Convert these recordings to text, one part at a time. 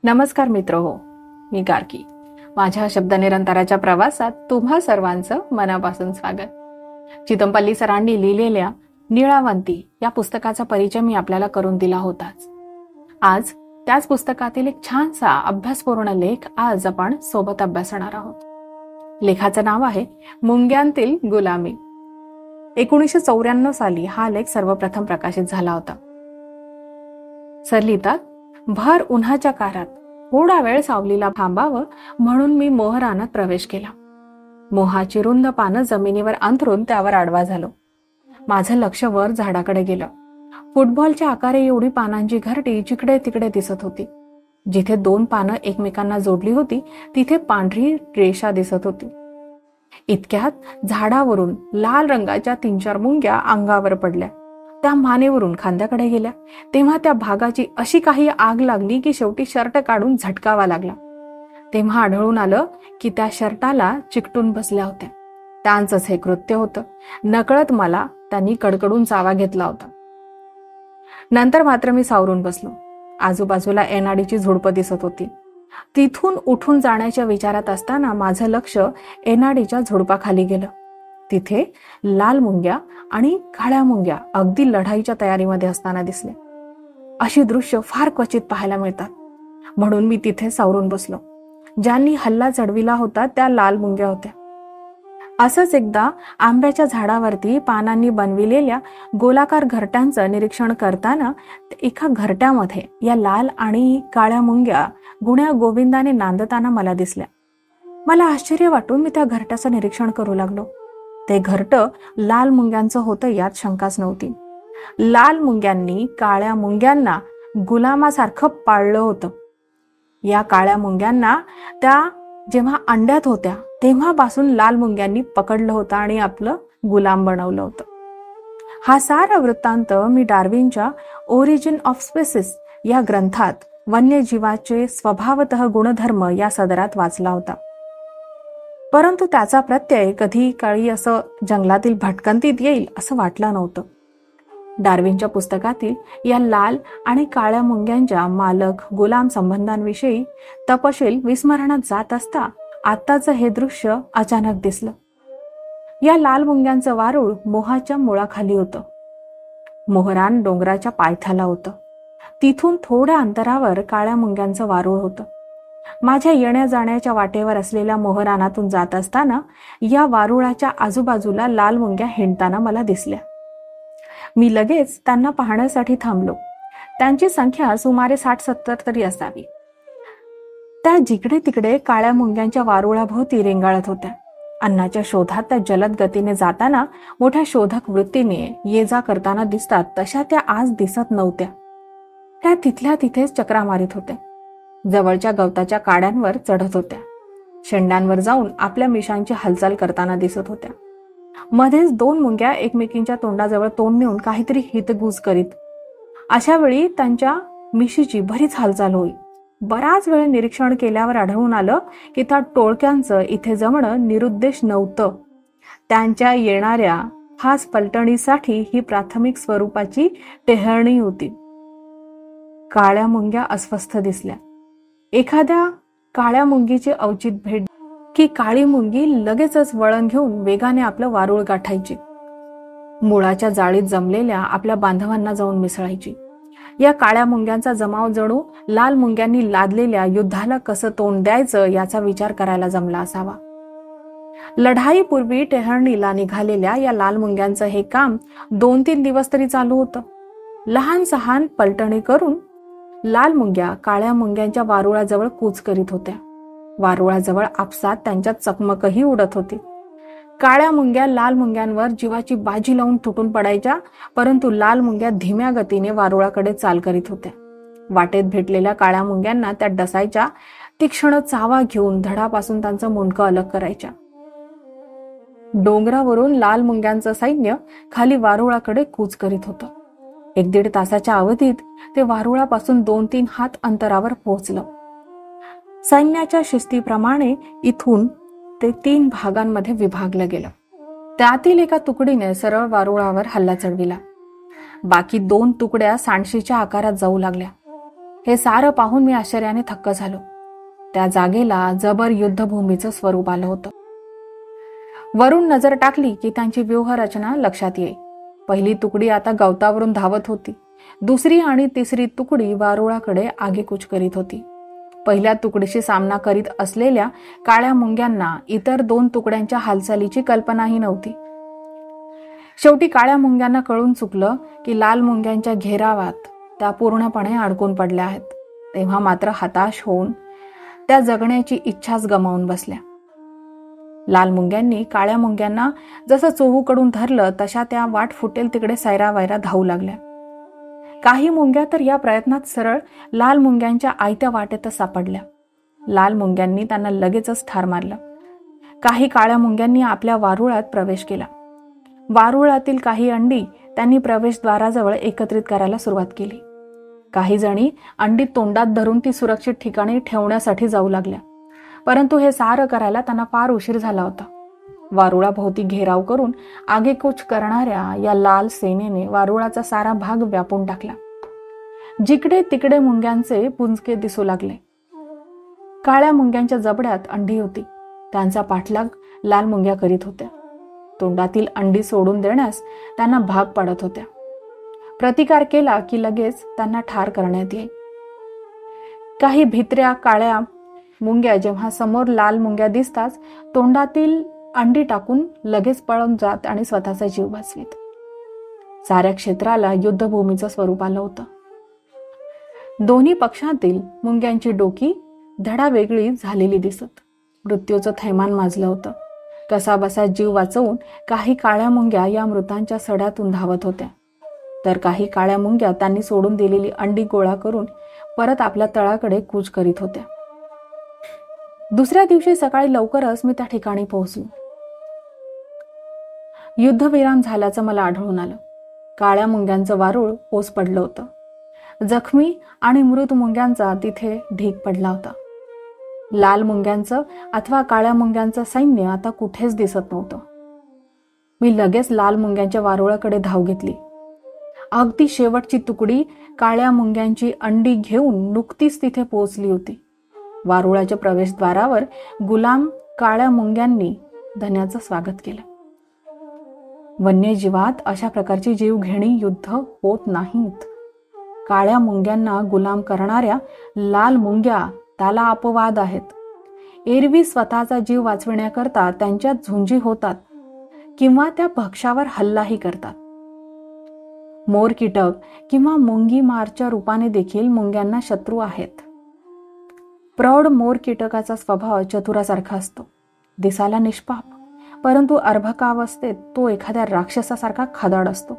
नमस्कार मित्र हो, मी गार्गी. माझ्या शब्दनिरंतराच्या प्रवासात तुम्हा सर्वांचं मनापासून स्वागत. चितमपल्ली सरांनी लिहिलेल्या निळावंती या पुस्तकाचा परिचय मी आपल्याला करून दिला होताच. आज त्याच पुस्तकातील एक छानसा अभ्यासपूर्ण लेख आज आपण सोबत अभ्यासणार आहोत. लेखाचं नाव आहे मुंग्यांतील गुलामी. 1994 साली हा लेख सर्वप्रथम प्रकाशित झाला होता. सर लिहितात, भर उन्हाच्या कारात थोडा वेळ सावलीला थांबावं म्हणून मी मोहरानात प्रवेश केला. मोहाची रुंद पानं जमिनीवर अंथरून त्यावर आडवा झालो. माझं लक्ष वर झाडाकडे गेलं. फुटबॉलच्या आकारे एवढी पानांची घरटी जिकडे तिकडे दिसत होती. जिथे 2 पानं एकमेकांना जोडली होती तिथे पांढरी रेषा दिसत होती. इतक्यात झाडावरून लाल रंगाच्या 3-4 मुंग्या अंगावर पडल्या. त्या मानेवरून खांद्याकडे गेल्या. तेव्हा त्या भागाची अशी काही आग लागली की शेवटी शर्ट काढून झटकावा लागला. तेव्हा आढळून आलं की त्या शर्टाला चिकटून बसल्या होत्या. त्यांचंच हे कृत्य होतं. नकळत मला त्यांनी कडकडून चावा घेतला होता. नंतर मात्र मी सावरून बसलो. आजूबाजूला एनाडीची झुडपं दिसत होती. तिथून उठून जाण्याच्या विचारात असताना माझं लक्ष एनाडीच्या झुडपाखाली गेलं. तिथे लाल मुंग्या आणि काळ्या मुंग्या अगदी लढाईच्या तयारीमध्ये असताना दिसले. अशी दृश्य फार क्वचित पाहायला मिळतात. म्हणून मी तिथे सावरून बसलो. ज्यांनी हल्ला चढविला होता त्या लाल मुंग्या होत्या. असंच एकदा आंब्याच्या झाडावरती पानांनी बनविलेल्या गोलाकार घरट्यांचं निरीक्षण करताना एका घरट्यामध्ये या लाल आणि काळ्या मुंग्या गुण्या गोविंदाने नांदताना मला दिसल्या. मला आश्चर्य वाटून मी त्या घरट्याचं निरीक्षण करू लागलो. ते घरटं लाल मुंग्यांचं होतं यात शंकाच नव्हती. लाल मुंग्यांनी काळ्या मुंग्यांना गुलामासारखं पाळलं होतं. या काळ्या मुंग्यांना त्या जेव्हा अंड्यात होत्या तेव्हापासून लाल मुंग्यांनी पकडलं होतं आणि आपलं गुलाम बनवलं होतं. हा सारा वृत्तांत मी डार्विनच्या ओरिजिन ऑफ स्पेसिस या ग्रंथात वन्यजीवाचे स्वभावतः गुणधर्म या सदरात वाचला होता. परंतु त्याचा प्रत्यय कधी काळी असं जंगलातील भटकंतीत येईल असं वाटलं नव्हतं. डार्विनच्या पुस्तकातील या लाल आणि काळ्या मुंग्यांच्या मालक गुलाम संबंधांविषयी तपशील विस्मरणात जात असता आत्ताचं हे दृश्य अचानक दिसलं. या लाल मुंग्यांचं वारूळ मोहाच्या मुळाखाली होतं. मोहरान डोंगराच्या पायथ्याला होतं. तिथून थोड्या अंतरावर काळ्या मुंग्यांचं वारूळ होतं. माझ्या येण्या जाण्याच्या वाटेवर असलेल्या मोहरानातून जात असताना या वारुळाच्या आजूबाजूला लाल मुंग्या हिंडताना मला दिसल्या. मी लगेच त्यांना पाहण्यासाठी थांबलो. त्यांची संख्या सुमारे 60-70 तरी असावी. त्या जिकडे तिकडे काळ्या मुंग्यांच्या वारुळाभोवती रेंगाळत होत्या. अन्नाच्या शोधात त्या जलद गतीने जाताना मोठ्या शोधक वृत्तीने ये जा करताना दिसतात तशा त्या आज दिसत नव्हत्या. त्या तिथल्या तिथेच चक्रा मारित होत्या. जवळच्या गवताच्या काड्यांवर चढत होत्या. शेंड्यांवर जाऊन आपल्या मिशांची हालचाल करताना दिसत होत्या. मध्येच 2 मुंग्या एकमेकींच्या तोंडाजवळ तोंड नेऊन काहीतरी हितगुज करीत. अशा वेळी त्यांच्या मिशीची बरीच हालचाल होई. बराच वेळ निरीक्षण केल्यावर आढळून आलं की त्या टोळक्यांचं इथे जमणं निरुद्देश नव्हतं. त्यांच्या येणाऱ्या खास पलटणीसाठी ही प्राथमिक स्वरूपाची टेहळणी होती. काळ्या मुंग्या अस्वस्थ दिसल्या. एखाद्या काळ्या मुंगीची अवचित भेट की काळी मुंगी लगेचच वळण घेऊन वेगाने आपलं वारूळ गाठायची. मुळाच्या जाळीत जमलेल्या आपल्या बांधवांना जाऊन मिसळायची. या काळ्या मुंग्यांचा जमाव जणू लाल मुंग्यांनी लादलेल्या युद्धाला कसं तोंड द्यायचं याचा विचार करायला जमला असावा. लढाईपूर्वी टेहळणीला निघालेल्या या लाल मुंग्यांचं हे काम 2-3 दिवस तरी चालू होतं. लहान सहान पलटणी करून लाल मुंग्या काळ्या मुंग्यांच्या वारुळाजवळ कूच करीत होत्या. वारुळाजवळ आपसात त्यांच्यात चकमकही उडत होती. काळ्या मुंग्या लाल मुंग्यांवर जीवाची बाजी लावून तुटून पडायच्या, परंतु लाल मुंग्या धीम्या गतीने वारुळाकडे चाल करीत होत्या. वाटेत भेटलेल्या काळ्या मुंग्यांना त्या डसायच्या. तीक्ष्ण चावा घेऊन धडापासून त्यांचं मुंडकं अलग करायच्या. डोंगरावरून लाल मुंग्यांचं सैन्य खाली वारुळाकडे कूच करीत होतं. 1-1.5 तासाच्या अवधीत ते वारुळापासून 2-3 हात अंतरावर पोहोचलं. सैन्याच्या शिस्तीप्रमाणे इथून ते 3 भागांमध्ये विभागलं गेलं. त्यातील एका तुकडीने सरळ वारुळावर हल्ला चढविला. बाकी 2 तुकड्या सांडशीच्या आकारात जाऊ लागल्या. हे सारं पाहून मी आश्चर्याने थक्क झालो. त्या जागेला जबर युद्धभूमीचं स्वरूप आलं होतं. वरून नजर टाकली की त्यांची व्यूहरचना लक्षात येई. पहिली तुकडी आता गवतावरून धावत होती. दुसरी आणि तिसरी तुकडी वारुळाकडे आगेकूच करीत होती. पहिल्या तुकडीशी सामना करीत असलेल्या काळ्या मुंग्यांना इतर 2 तुकड्यांच्या हालचालीची कल्पनाही नव्हती. शेवटी काळ्या मुंग्यांना कळून चुकलं की लाल मुंग्यांच्या घेरावात त्या पूर्णपणे अडकून पडल्या आहेत. तेव्हा मात्र हताश होऊन त्या जगण्याची इच्छाच गमावून बसल्या. लाल मुंग्यांनी काळ्या मुंग्यांना जसं चोहूकडून धरलं तशा त्या वाट फुटेल तिकडे सैरावैरा धावू लागल्या. काही मुंग्या तर या प्रयत्नात सरळ लाल मुंग्यांच्या आयत्या वाटेतच सापडल्या. लाल मुंग्यांनी त्यांना लगेचच ठार मारलं. काही काळ्या मुंग्यांनी आपल्या वारुळात प्रवेश केला. वारुळातील काही अंडी त्यांनी प्रवेशद्वाराजवळ एकत्रित करायला सुरुवात केली. काही जणी अंडी तोंडात धरून ती सुरक्षित ठिकाणी ठेवण्यासाठी जाऊ लागल्या. परंतु हे सारं करायला त्यांना फार उशीर झाला होता. वारुळाभोवती घेराव करून आगेकूच करणाऱ्या या लाल सेनेने वारुळाचा सारा भाग व्यापून टाकला. जिकडे तिकडे मुंग्यांचे पुंजके दिसू लागले. काळ्या मुंग्यांच्या जबड्यात अंडी होती. त्यांचा पाठलाग लाल मुंग्या करीत होत्या. तोंडातील अंडी सोडून देण्यास त्यांना भाग पाडत होत्या. प्रतिकार केला की लगेच त्यांना ठार करण्यात येई. काही भित्र्या काळ्या मुंग्या जेव्हा समोर लाल मुंग्या दिसताच तोंडातील अंडी टाकून लगेच पळून जात आणि स्वतःचा जीव वाचवीत. साऱ्या क्षेत्राला युद्धभूमीचं स्वरूप आलं होतं. दोन्ही पक्षातील मुंग्यांची डोकी धडा वेगळी झालेली दिसत. मृत्यूचं थैमान माजलं होतं. कसाबसा जीव वाचवून काही काळ्या मुंग्या या मृतांच्या सड्यातून धावत होत्या, तर काही काळ्या मुंग्या त्यांनी सोडून दिलेली अंडी गोळा करून परत आपल्या तळाकडे कूच करीत होत्या. दुसऱ्या दिवशी सकाळी लवकरच मी त्या ठिकाणी पोहोचलो. युद्धविराम झाल्याचं मला आढळून आलं. काळ्या मुंग्यांचं वारूळ ओस पडलं होतं. जखमी आणि मृत मुंग्यांचा तिथे ढीग पडला होता. लाल मुंग्यांचं अथवा काळ्या मुंग्यांचं सैन्य आता कुठेच दिसत नव्हतं. मी लगेच लाल मुंग्यांच्या वारुळाकडे धाव घेतली. अगदी शेवटची तुकडी काळ्या मुंग्यांची अंडी घेऊन नुकतीच तिथे पोहोचली होती. वारुळाच्या प्रवेशद्वारावर गुलाम काळ्या मुंग्यांनी धन्याचं स्वागत केलं. वन्यजीवात अशा प्रकारची जीवघेणी युद्ध होत नाहीत. काळ्या मुंग्यांना गुलाम करणाऱ्या लाल मुंग्या त्याला अपवाद आहेत. एरवी स्वतःचा जीव वाचविण्याकरता त्यांच्यात झुंजी होतात किंवा त्या भक्ष्यावर हल्लाही करतात. मोर कीटक किंवा मुंगी मारच्या रूपाने देखील मुंग्यांना शत्रू आहेत. प्रौढ मोर कीटकाचा स्वभाव चतुरासारखा असतो. दिसायला निष्पाप, परंतु अर्भकावस्थेत तो एखाद्या राक्षसासारखा खदाड असतो.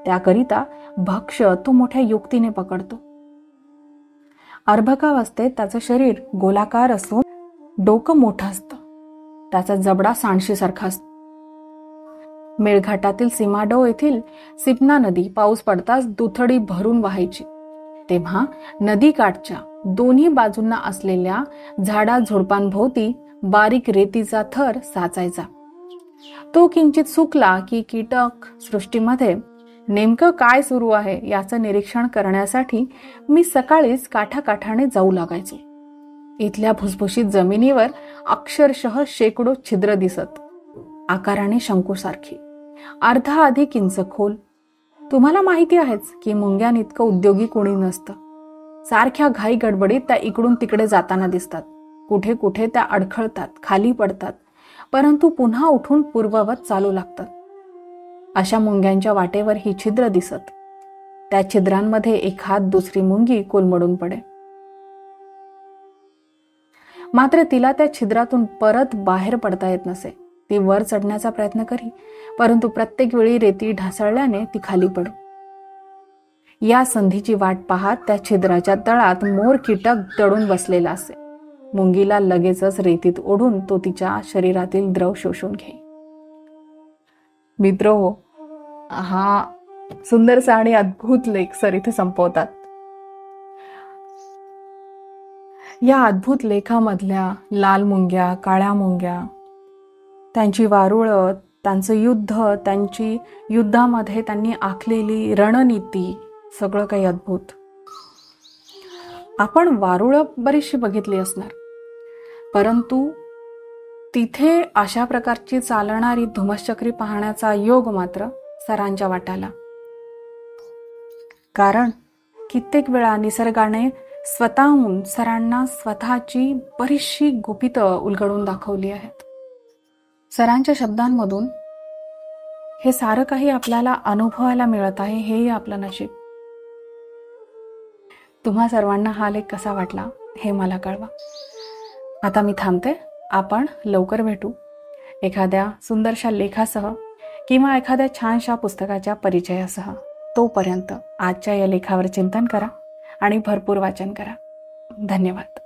त्याकरिता भक्ष्य तो मोठ्या युक्तीने पकडतो. अर्भकावस्थेत त्याचं शरीर गोलाकार असून डोकं मोठं असतं. त्याचा जबडा सांडशीसारखा असतो. मेळघाटातील सीमाडोह येथील सिपना नदी पाऊस पडताच दुथडी भरून वाहायची. तेव्हा नदीकाठच्या दोन्ही बाजूंना असलेल्या झाडाझुडपांभोवती बारीक रेतीचा थर साचायचा. तो किंचित सुकला की कीटक सृष्टीमध्ये नेमकं काय सुरू आहे याचं निरीक्षण करण्यासाठी मी सकाळीच काठाकाठाने जाऊ लागायचो. इथल्या भुसभुशीत जमिनीवर अक्षरशः शेकडो छिद्र दिसत, आकाराने शंकूसारखी, अर्धा अधिक इंच खोल. तुम्हाला माहिती आहेच की मुंग्यांइतकं उद्योगी कोणी नसतं. सारख्या घाई गडबडीत त्या इकडून तिकडे जाताना दिसतात. कुठे कुठे त्या अडखळतात, खाली पडतात, परंतु पुन्हा उठून पूर्ववत चालू लागतात. अशा मुंग्यांच्या वाटेवर ही छिद्र दिसत. त्या छिद्रांमध्ये एखाद दुसरी मुंगी कोलमडून पडे. मात्र तिला त्या छिद्रातून परत बाहेर पडता येत नसे. ती वर चढण्याचा प्रयत्न करी, परंतु प्रत्येक वेळी रेती ढासळल्याने ती खाली पडू. या संधीची वाट पाहत त्या छिद्राच्या तळात मोर कीटक दडून बसलेला असे. मुंगीला लगेचच रेतीत ओढून तो तिच्या शरीरातील द्रव शोषून घेई. मित्रहो, हा सुंदरसा आणि अद्भुत लेख सर इथे संपवतात. या अद्भुत लेखामधल्या लाल मुंग्या, काळ्या मुंग्या, त्यांची वारुळं, त्यांचं युद्ध, त्यांची युद्धामध्ये त्यांनी आखलेली रणनीती, सगळं काही अद्भुत. आपण वारुळं बरीचशी बघितली असणार, परंतु तिथे अशा प्रकारची चालणारी धुमश्चक्री पाहण्याचा योग मात्र सरांच्या वाट्याला. कारण कित्येक वेळा निसर्गाने स्वतःहून सरांना स्वतःची बरीचशी गुपितं उलगडून दाखवली आहेत. सरांच्या शब्दांमधून हे सारं काही आपल्याला अनुभवायला मिळत आहे, हेही आपलं नशीब. तुम्हा सर्वांना हा लेख कसा वाटला हे मला कळवा. आता मी थांबते. आपण लवकर भेटू एखाद्या सुंदरशा लेखासह किंवा एखाद्या छानशा पुस्तकाच्या परिचयासह. तोपर्यंत आजच्या या लेखावर चिंतन करा आणि भरपूर वाचन करा. धन्यवाद.